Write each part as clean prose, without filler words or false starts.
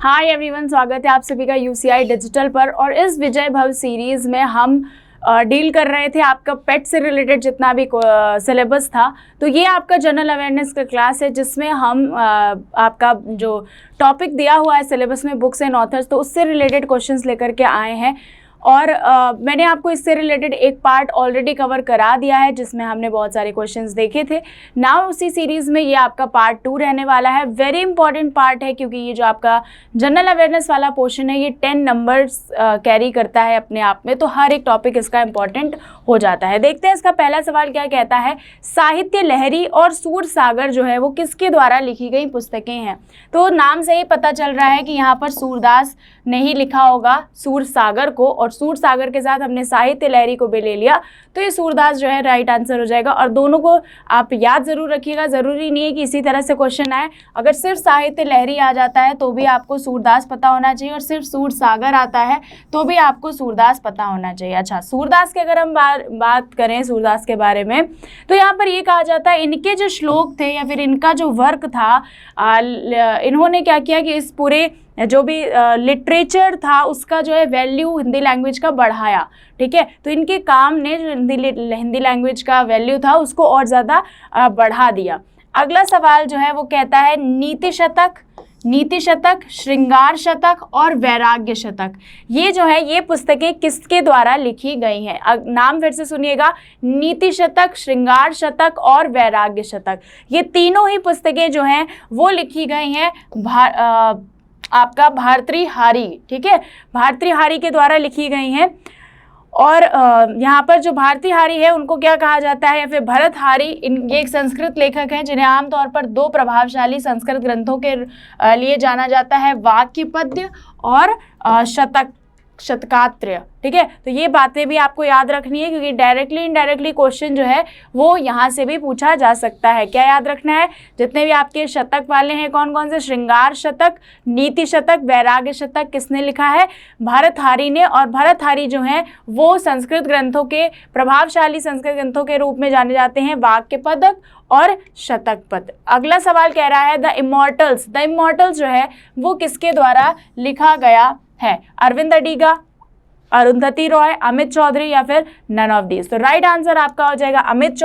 Hi everyone, स्वागत है आप सभी का यूसीआई डिजिटल पर। और इस विजय भव सीरीज़ में हम डील कर रहे थे आपका पेट से रिलेटेड जितना भी सिलेबस था। तो ये आपका जनरल अवेयरनेस का क्लास है जिसमें हम आपका जो टॉपिक दिया हुआ है सिलेबस में बुक्स एंड ऑथर्स, तो उससे रिलेटेड क्वेश्चंस लेकर के आए हैं। और मैंने आपको इससे रिलेटेड एक पार्ट ऑलरेडी कवर करा दिया है जिसमें हमने बहुत सारे क्वेश्चंस देखे थे। नाउ उसी सीरीज़ में ये आपका पार्ट 2 रहने वाला है। वेरी इंपॉर्टेंट पार्ट है क्योंकि ये जो आपका जनरल अवेयरनेस वाला पोर्शन है ये 10 नंबर्स कैरी करता है अपने आप में, तो हर एक टॉपिक इसका इंपॉर्टेंट हो जाता है। देखते हैं इसका पहला सवाल क्या कहता है। साहित्य लहरी और सूरसागर जो है वो किसके द्वारा लिखी गई पुस्तकें हैं। तो नाम से ही पता चल रहा है कि यहाँ पर सूरदास ने ही लिखा होगा सूरसागर को, और सूरसागर के साथ हमने साहित्य लहरी को भी ले लिया, तो ये सूरदास जो है राइट आंसर हो जाएगा। और दोनों को आप याद ज़रूर रखिएगा, ज़रूरी नहीं है कि इसी तरह से क्वेश्चन आए। अगर सिर्फ साहित्य लहरी आ जाता है तो भी आपको सूरदास पता होना चाहिए, और सिर्फ सूरसागर आता है तो भी आपको सूरदास पता होना चाहिए। अच्छा, सूरदास की अगर हम बात करें सूरदास के बारे में, तो यहाँ पर ये कहा जाता है इनके जो श्लोक थे या फिर इनका जो वर्क था, इन्होंने क्या किया कि इस पूरे जो भी लिटरेचर था उसका जो है वैल्यू हिंदी लैंग्वेज का बढ़ाया। ठीक है, तो इनके काम ने जो हिंदी लैंग्वेज का वैल्यू था उसको और ज़्यादा बढ़ा दिया। अगला सवाल जो है वो कहता है नीति शतक, श्रृंगार शतक और वैराग्य शतक, ये जो है ये पुस्तकें किसके द्वारा लिखी गई हैं। नाम फिर से सुनिएगा, नीति शतक, श्रृंगार शतक और वैराग्य शतक, ये तीनों ही पुस्तकें जो हैं वो लिखी गई हैं आपका भर्तृहारी। ठीक है, भर्तृहारी के द्वारा लिखी गई हैं। और यहाँ पर जो भर्तृहारी है उनको क्या कहा जाता है, या फिर भरतहारी, ये एक संस्कृत लेखक हैं जिन्हें आमतौर पर 2 प्रभावशाली संस्कृत ग्रंथों के लिए जाना जाता है, वाक्य पद्य और शतकात्र्य। ठीक है, तो ये बातें भी आपको याद रखनी है क्योंकि डायरेक्टली इनडायरेक्टली क्वेश्चन जो है वो यहाँ से भी पूछा जा सकता है। क्या याद रखना है, जितने भी आपके शतक वाले हैं कौन कौन से, श्रृंगार शतक, नीति शतक, वैराग्य शतक किसने लिखा है, भरतहारी ने। और भरतहारी जो है वो संस्कृत ग्रंथों के प्रभावशाली संस्कृत ग्रंथों के रूप में जाने जाते हैं, वाक्य पदक और शतक पद। अगला सवाल कह रहा है द इमॉर्टल्स जो है वो किसके द्वारा लिखा गया है। अरविंद अडिगा, अरुंधति रॉय, अमित चौधरी या फिर नन ऑफ दीज। तो राइट आंसर आपका हो जाएगा अमित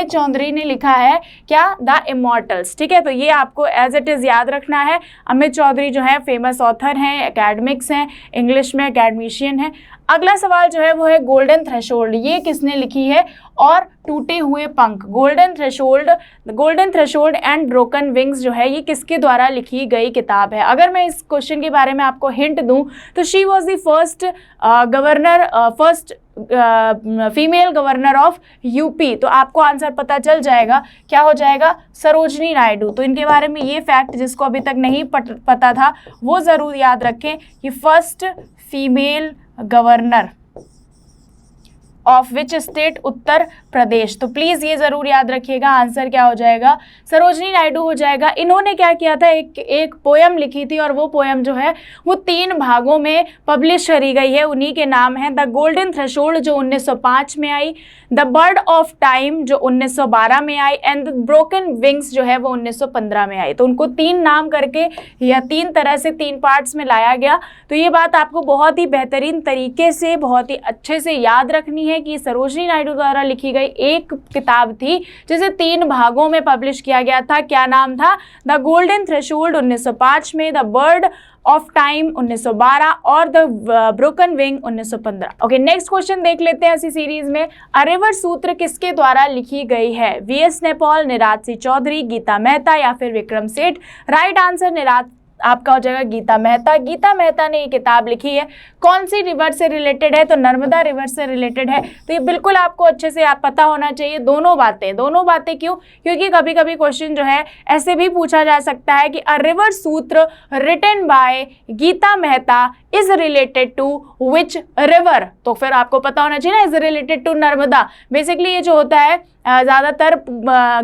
चौधरी ने लिखा है क्या, द इमॉर्टल्स। ठीक है, तो ये आपको एज इट इज़ याद रखना है। अमित चौधरी जो है फेमस ऑथर हैं, एकेडमिक्स हैं, इंग्लिश में एकेडमिशियन है। अगला सवाल जो है वो है गोल्डन थ्रेशोल्ड, ये किसने लिखी है, और टूटे हुए पंख। Golden threshold and broken wings जो है ये किसके द्वारा लिखी गई किताब है। अगर मैं इस क्वेश्चन के बारे में आपको हिंट दूं तो she was the first female governor of UP, तो आपको आंसर पता चल जाएगा, क्या हो जाएगा, सरोजनी नायडू। तो इनके बारे में ये फैक्ट जिसको अभी तक नहीं पता था वो ज़रूर याद रखें कि first female governor of which state, Uttar Pradesh. तो प्लीज़ ये ज़रूर याद रखिएगा, आंसर क्या हो जाएगा, सरोजनी नायडू हो जाएगा। इन्होंने क्या किया था, एक पोयम लिखी थी और वो पोयम जो है वो 3 भागों में पब्लिश करी गई है, उन्हीं के नाम है द गोल्डन थ्रेशोल्ड जो 1905 में आई, द बर्ड ऑफ टाइम जो 1912 में आई, एंड द ब्रोकन विंग्स जो है वो 1915 में आई। तो उनको 3 नाम करके या 3 तरह से 3 पार्ट्स में लाया गया। तो ये बात आपको बहुत ही बेहतरीन तरीके से, बहुत ही अच्छे से याद रखनी है कि सरोजनी नायडू द्वारा लिखी गई एक किताब थी जिसे 3 भागों में पब्लिश किया गया था। क्या नाम था, द गोल्डन थ्रेशोल्ड 1905 में, द बर्ड ऑफ टाइम 1912 और the broken wing 1915। Okay, next question देख लेते हैं इसी सीरीज में। अरेवर सूत्र किसके द्वारा लिखी गई है, वीएस नैपॉल, निराज सिंह चौधरी, गीता मेहता या फिर Vikram Seth. Right answer eras आपका हो जाएगा गीता मेहता ने ये किताब लिखी है। कौन सी रिवर से रिलेटेड है, तो नर्मदा रिवर से रिलेटेड है। तो ये बिल्कुल आपको अच्छे से पता होना चाहिए, दोनों बातें क्यों, क्योंकि कभी कभी क्वेश्चन जो है ऐसे भी पूछा जा सकता है कि a river Sutra written by Gita Mehta is related to which river. तो फिर आपको पता होना चाहिए ना, is related to Narmada. Basically ये जो होता है ज़्यादातर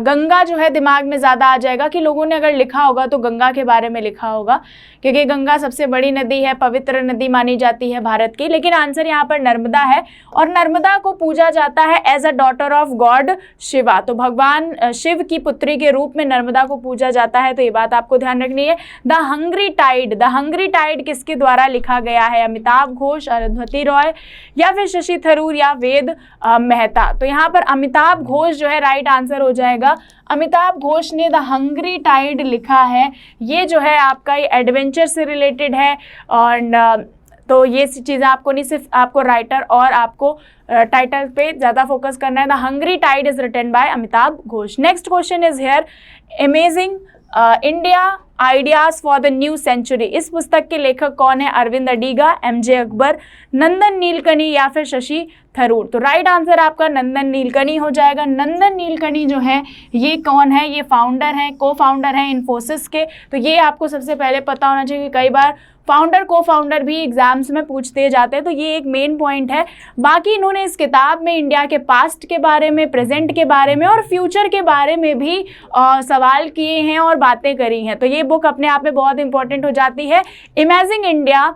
गंगा जो है दिमाग में ज़्यादा आ जाएगा कि लोगों ने अगर लिखा होगा तो गंगा के बारे में लिखा होगा। होगा, क्योंकि गंगा सबसे बड़ी नदी है, पवित्र नदी मानी जाती है भारत की। लेकिन आंसर यहाँ पर नर्मदा है, और नर्मदा को पूजा जाता है as a daughter of god Shiva. तो भगवान शिव की पुत्री के रूप में नर्मदा को पूजा जाता है, तो ये बात आपको ध्यान रखनी है। द हंग्री टाइड किसके द्वारा लिखा गया है? अमिताभ घोष, अरुंधति रॉय, या फिर शशि थरूर, या वेद मेहता। तो यहाँ पर अमिताभ घोष जो है राइट आंसर हो जाएगा। अमिताभ घोष ने द हंग्री टाइड लिखा है। ये जो है आपका ये एडवेंचर से रिलेटेड है, और तो ये चीज़ें आपको नहीं, सिर्फ आपको राइटर और आपको टाइटल पे ज़्यादा फोकस करना है। The hungry tide is written by Amitav Ghosh. Next question is here, amazing India ideas for the new century. इस पुस्तक के लेखक कौन है? अरविंद अडिगा, एमजे अकबर, नंदन नीलकनी, या फिर शशि थरूर। तो राइट आंसर आपका नंदन नीलकनी हो जाएगा। नंदन नीलकनी जो है ये कौन है? ये फाउंडर हैं, को फाउंडर हैं इन्फोसिस के। तो ये आपको सबसे पहले पता होना चाहिए, कई बार फाउंडर को फाउंडर भी एग्जाम्स में पूछते जाते हैं, तो ये एक मेन पॉइंट है। बाकी इन्होंने इस किताब में इंडिया के पास्ट के बारे में, प्रेजेंट के बारे में और फ्यूचर के बारे में भी सवाल किए हैं और बातें करी हैं। तो ये बुक अपने आप में बहुत इंपॉर्टेंट हो जाती है, imagining India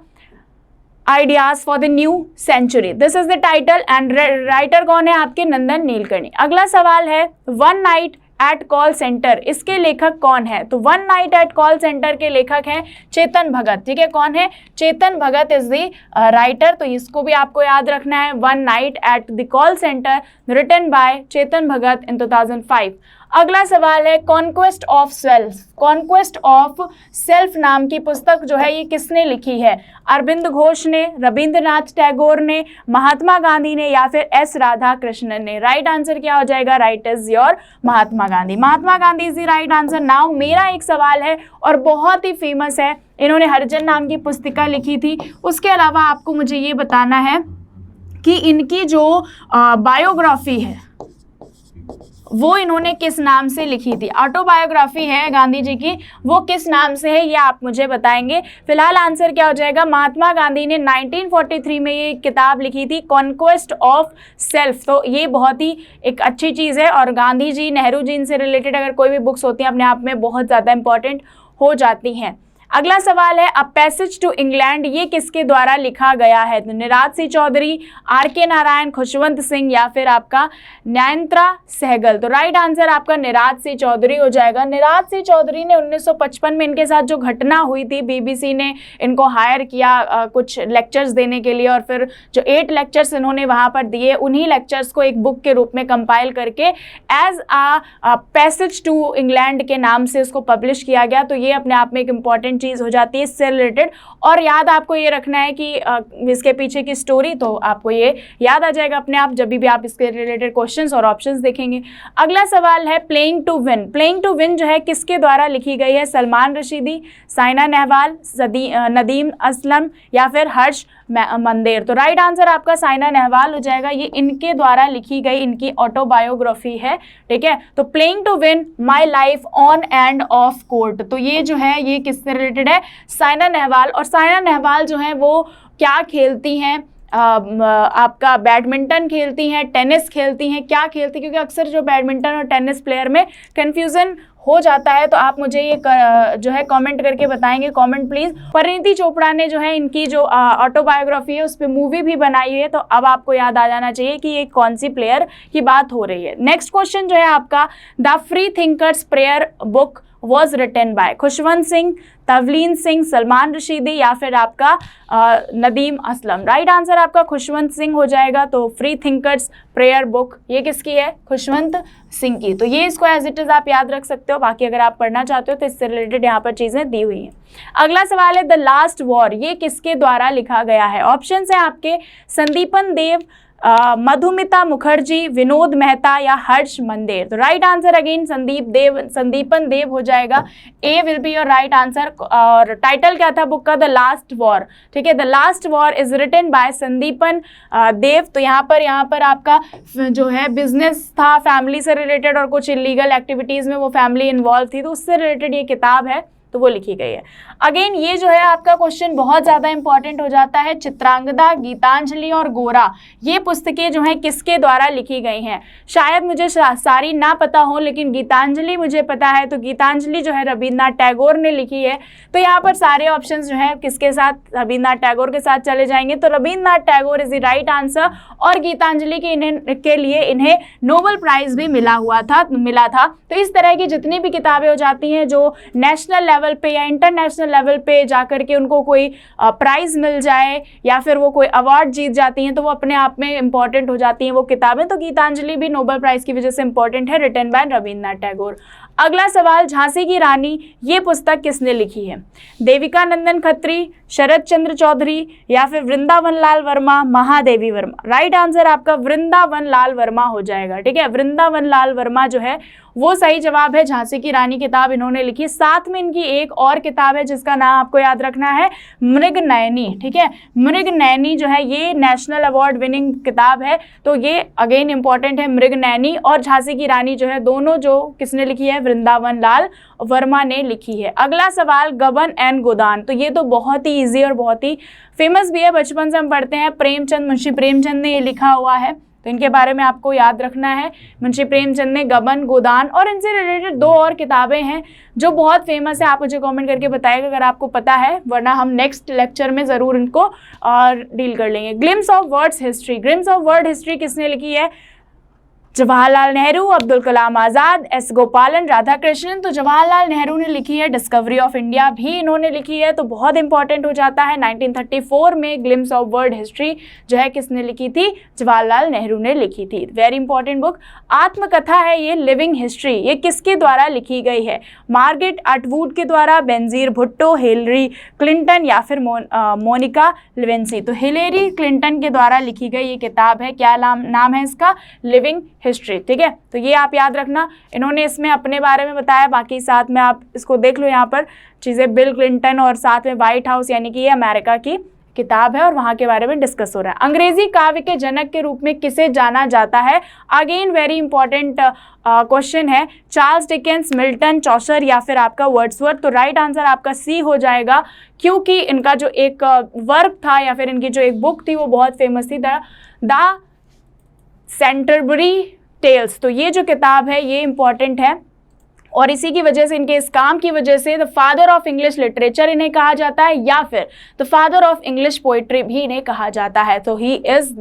ideas for the new century. This is the title, and writer कौन है आपके? नंदन नीलकनी। अगला सवाल है, one night at call centre, इसके लेखक कौन है? तो one night at call centre के लेखक हैं चेतन भगत। ठीक है, कौन है? Chetan Bhagat is the writer. तो इसको भी आपको याद रखना है, one night at the call centre written by Chetan Bhagat इन 2005। अगला सवाल है, conquest of self. Conquest of self नाम की पुस्तक जो है ये किसने लिखी है? अरविंद घोष ने, रविंद्रनाथ टैगोर ने, महात्मा गांधी ने, या फिर एस राधा कृष्णन ने। राइट आंसर क्या हो जाएगा? Right is your Mahatma Gandhi. Mahatma Gandhi is the right answer. Now मेरा एक सवाल है और बहुत ही फेमस है, इन्होंने हरिजन नाम की पुस्तिका लिखी थी। उसके अलावा आपको मुझे ये बताना है कि इनकी जो बायोग्राफी है वो इन्होंने किस नाम से लिखी थी। ऑटोबायोग्राफी है गांधी जी की, वो किस नाम से है ये आप मुझे बताएंगे। फिलहाल आंसर क्या हो जाएगा? महात्मा गांधी ने 1943 में ये किताब लिखी थी, कॉन्क्वेस्ट ऑफ सेल्फ। तो ये बहुत ही एक अच्छी चीज़ है, और गांधी जी, नेहरू जी, इनसे रिलेटेड अगर कोई भी बुक्स होती हैं अपने आप में बहुत ज़्यादा इंपॉर्टेंट हो जाती हैं। अगला सवाल है, अ पैसेज टू इंग्लैंड, ये किसके द्वारा लिखा गया है? तो निराज सिंह चौधरी, आर के नारायण, खुशवंत सिंह, या फिर आपका न्यायंत्रा सहगल। तो राइट आंसर आपका निराज सिंह चौधरी हो जाएगा। निराज सिंह चौधरी ने 1955 में इनके साथ जो घटना हुई थी, बीबीसी ने इनको हायर किया कुछ लेक्चर्स देने के लिए, और फिर जो 8 लेक्चर्स इन्होंने वहाँ पर दिए, उन्हीं लेक्चर्स को एक बुक के रूप में कंपाइल करके as a passage to England के नाम से उसको पब्लिश किया गया। तो ये अपने आप में एक इंपॉर्टेंट चीज हो जाती है इससे रिलेटेड। और याद आपको ये रखना है कि इसके पीछे की स्टोरी, तो आपको ये याद आ जाएगा अपने आप जब भी आप इसके रिलेटेड क्वेश्चंस और ऑप्शंस देखेंगे। अगला सवाल है, playing to win. Playing to win जो है किसके द्वारा लिखी गई है? सलमान रशीदी, साइना नेहवाल, नदीम असलम, या फिर हर्ष मंदेर। तो राइट आंसर आपका साइना नेहवाल हो जाएगा। ये इनके द्वारा लिखी गई इनकी ऑटोबायोग्राफी है। ठीक है, तो playing to win, my life on and off court, तो ये जो है ये किससे रिलेटेड है? साइना नेहवाल। और साइना नेहवाल जो है वो क्या खेलती हैं? आपका बैडमिंटन खेलती हैं, टेनिस खेलती हैं, क्या खेलती? क्योंकि अक्सर जो बैडमिंटन और टेनिस प्लेयर में कन्फ्यूज़न हो जाता है, तो आप मुझे ये जो है कमेंट करके बताएंगे, कमेंट प्लीज़। परिणीति चोपड़ा ने जो है इनकी जो ऑटोबायोग्राफी है उस पर मूवी भी बनाई हुई है, तो अब आपको याद आ जाना चाहिए कि ये कौन सी प्लेयर की बात हो रही है। नेक्स्ट क्वेश्चन जो है आपका, the free thinkers prayer book was written by Khushwant Singh, Tavleen Singh, Salman Rushdie, या फिर आपका नदीम असलम। राइट आंसर आपका खुशवंत सिंह हो जाएगा। तो फ्री थिंकर्स प्रेयर बुक ये किसकी है? खुशवंत सिंह की। तो ये इसको एज इट इज़ आप याद रख सकते हो, बाकी अगर आप पढ़ना चाहते हो तो इससे रिलेटेड यहाँ पर चीज़ें दी हुई हैं। अगला सवाल है, द लास्ट वॉर, ये किसके द्वारा लिखा गया है? ऑप्शन है आपके, संदीपन देव, मधुमिता मुखर्जी, विनोद मेहता, या हर्ष मंदेर। तो right answer again Sandipan Dev हो जाएगा। A will be your right answer. और टाइटल क्या था बुक का? The last war. ठीक है, the last war is written by Sandipan Dev. तो यहाँ पर आपका जो है बिजनेस था, फैमिली से रिलेटेड, और कुछ इलीगल एक्टिविटीज़ में वो फैमिली इन्वॉल्व थी, तो उससे रिलेटेड ये किताब है, तो वो लिखी गई है। अगेन ये जो है आपका क्वेश्चन बहुत ज़्यादा इंपॉर्टेंट हो जाता है। चित्रांगदा, गीतांजलि और गोरा, ये पुस्तकें जो हैं किसके द्वारा लिखी गई हैं? शायद मुझे सारी ना पता हो, लेकिन गीतांजलि मुझे पता है, तो गीतांजलि जो है रविन्द्रनाथ टैगोर ने लिखी है। तो यहाँ पर सारे ऑप्शंस जो है किसके साथ, रविन्द्रनाथ टैगोर के साथ चले जाएंगे। तो Rabindranath Tagore is the right answer. और गीतांजलि के लिए इन्हें नोबेल प्राइज भी मिला था। तो इस तरह की जितनी भी किताबें हो जाती हैं जो नेशनल लेवल पे या इंटरनेशनल लेवल पे जाकर के उनको कोई प्राइज मिल जाए या फिर वो कोई अवार्ड जीत जाती हैं, तो वो अपने आप में इंपॉर्टेंट हो जाती हैं वो किताबें। तो गीतांजलि भी नोबेल प्राइज की वजह से इंपॉर्टेंट है, रिटन बाय रविन्द्रनाथ टैगोर। अगला सवाल, झांसी की रानी ये पुस्तक किसने लिखी है? देविका नंदन खत्री, शरद चंद्र चौधरी या फिर वृंदावन लाल वर्मा, महादेवी वर्मा? राइट आंसर आपका वृंदावन लाल वर्मा हो जाएगा। ठीक है, वृंदावन लाल वर्मा जो है वो सही जवाब है। झांसी की रानी किताब इन्होंने लिखी। साथ में इनकी एक और किताब है जिसका नाम आपको याद रखना है, मृगनयनी। ठीक है, मृगनयनी जो है ये नेशनल अवार्ड विनिंग किताब है, तो ये अगेन इंपॉर्टेंट है। मृगनयनी और झांसी की रानी जो है दोनों जो किसने लिखी है, वृंदावन लाल वर्मा ने लिखी है। अगला सवाल, गबन एंड गोदान, तो ये तो बहुत ही ईजी और बहुत ही फेमस भी है, बचपन से हम पढ़ते हैं। प्रेमचंद, मुंशी प्रेमचंद ने ये लिखा हुआ है, तो इनके बारे में आपको याद रखना है। मुंशी प्रेमचंद ने गबन, गोदान, और इनसे रिलेटेड दो और किताबें हैं जो बहुत फेमस है। आप मुझे कमेंट करके बताइएगा अगर आपको पता है, वरना हम नेक्स्ट लेक्चर में ज़रूर इनको और डील कर लेंगे। Glimpse of words history, glimpse of word history किसने लिखी है? जवाहरलाल नेहरू, अब्दुल कलाम आज़ाद, एस गोपालन, राधाकृष्णन। तो जवाहरलाल नेहरू ने लिखी है। डिस्कवरी ऑफ इंडिया भी इन्होंने लिखी है, तो बहुत इंपॉर्टेंट हो जाता है। 1934 में ग्लिम्स ऑफ वर्ल्ड हिस्ट्री जो है किसने लिखी थी? जवाहरलाल नेहरू ने लिखी थी। Very important book. आत्मकथा है ये, लिविंग हिस्ट्री, ये किसके द्वारा लिखी गई है? मार्गरेट अटवुड के द्वारा, बेनजीर भुट्टो, हिलरी क्लिंटन या फिर मोनिका लेविन्सी? तो हिलेरी क्लिंटन के द्वारा लिखी गई ये किताब है। क्या नाम है इसका? Living history. ठीक है, तो ये आप याद रखना। इन्होंने इसमें अपने बारे में बताया, बाकी साथ में आप इसको देख लो यहाँ पर चीज़ें, बिल क्लिंटन और साथ में व्हाइट हाउस, यानी कि ये अमेरिका की किताब है और वहाँ के बारे में डिस्कस हो रहा है। अंग्रेजी काव्य के जनक के रूप में किसे जाना जाता है? अगेन वेरी इंपॉर्टेंट क्वेश्चन है। चार्ल्स डिकेंस, मिल्टन, चौसर या फिर आपका वर्ड्सवर्थ? तो राइट आंसर आपका सी हो जाएगा, क्योंकि इनका जो एक वर्क था या फिर इनकी जो एक बुक थी वो बहुत फेमस थी, द सेंटरबरी टेल्स। तो ये जो किताब है ये इंपॉर्टेंट है और इसी की वजह से, इनके इस काम की वजह से the father of English literature इन्हें कहा जाता है या फिर the father of English poetry भी इन्हें कहा जाता है। तो ही इज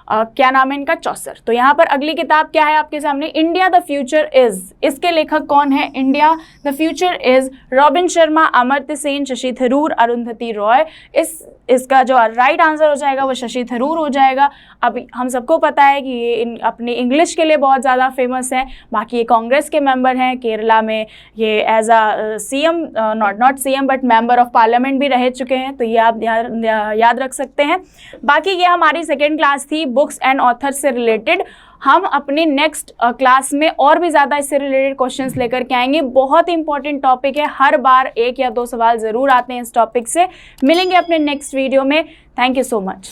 क्या नाम है इनका? चौसर। तो यहाँ पर अगली किताब क्या है आपके सामने? इंडिया द फ्यूचर इज, इसके लेखक कौन है? India the future is robin Sharma, Amartya Sen, Shashi Tharoor, Arundhati Roy. इसका जो राइट आंसर हो जाएगा वो शशि थरूर हो जाएगा। अब हम सबको पता है कि ये अपनी इंग्लिश के लिए बहुत ज़्यादा फेमस है। बाकी ये कांग्रेस के मेंबर हैं, केरला में ये as a CM, not CM but member of parliament भी रह चुके हैं, तो ये आप याद रख सकते हैं। बाकी ये हमारी सेकेंड क्लास थी बुक्स एंड ऑथर्स से रिलेटेड। हम अपने नेक्स्ट क्लास में और भी ज़्यादा इससे रिलेटेड क्वेश्चंस लेकर के आएंगे। बहुत इंपॉर्टेंट टॉपिक है, हर बार एक या दो सवाल ज़रूर आते हैं इस टॉपिक से। मिलेंगे अपने नेक्स्ट वीडियो में। Thank you so much.